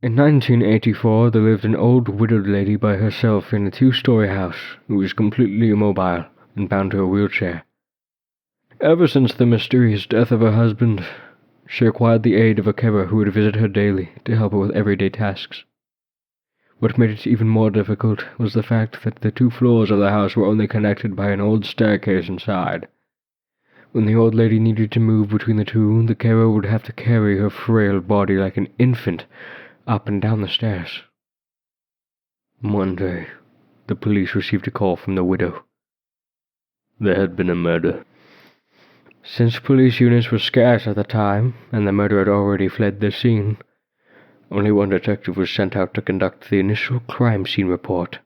In 1984, there lived an old widowed lady by herself in a two-story house who was completely immobile and bound to a wheelchair. Ever since the mysterious death of her husband, she required the aid of a carer who would visit her daily to help her with everyday tasks. What made it even more difficult was the fact that the two floors of the house were only connected by an old staircase inside. When the old lady needed to move between the two, the carer would have to carry her frail body like an infant up and down the stairs. One day, the police received a call from the widow. There had been a murder. Since police units were scarce at the time, and the murderer had already fled the scene, only one detective was sent out to conduct the initial crime scene report.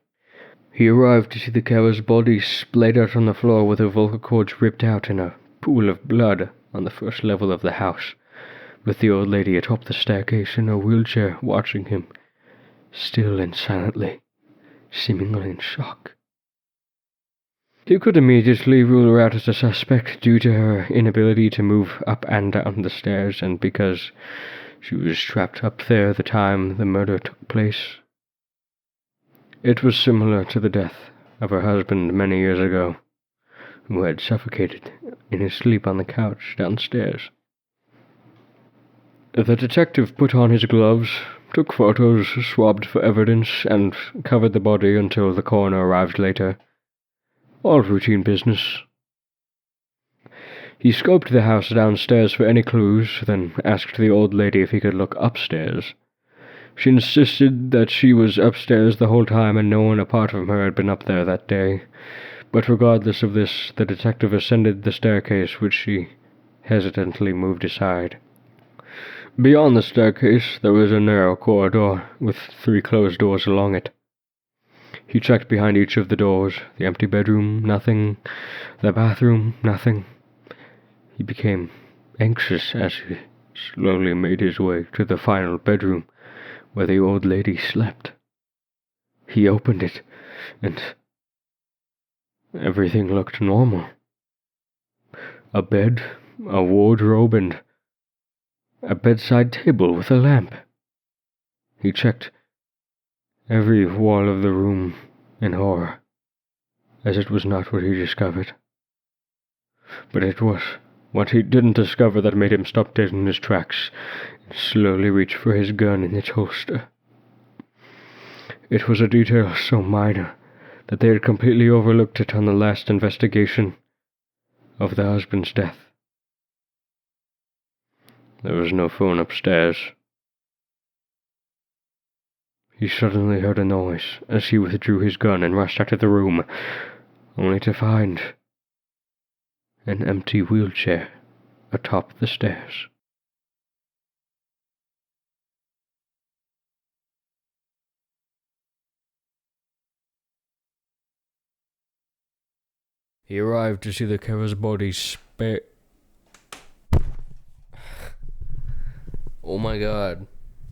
He arrived to see the carer's body splayed out on the floor with her vocal cords ripped out in a pool of blood on the first level of the house, with the old lady atop the staircase in a wheelchair watching him, still and silently, seemingly in shock. He could immediately rule her out as a suspect due to her inability to move up and down the stairs and because she was trapped up there the time the murder took place. It was similar to the death of her husband many years ago, who had suffocated in his sleep on the couch downstairs. The detective put on his gloves, took photos, swabbed for evidence, and covered the body until the coroner arrived later. All routine business. He scoped the house downstairs for any clues, then asked the old lady if he could look upstairs. She insisted that she was upstairs the whole time and no one apart from her had been up there that day. But regardless of this, the detective ascended the staircase, which she hesitantly moved aside. Beyond the staircase, there was a narrow corridor, with 3 closed doors along it. He checked behind each of the doors. The empty bedroom, nothing. The bathroom, nothing. He became anxious as he slowly made his way to the final bedroom, where the old lady slept. He opened it, and everything looked normal. A bed, a wardrobe, and a bedside table with a lamp. He checked every wall of the room in horror, as it was not what he discovered. But it was what he didn't discover that made him stop dead in his tracks and slowly reach for his gun in its holster. It was a detail so minor that they had completely overlooked it on the last investigation of the husband's death. There was no phone upstairs. He suddenly heard a noise as he withdrew his gun and rushed out of the room, only to find an empty wheelchair atop the stairs. He arrived to see the carer's body Oh my god.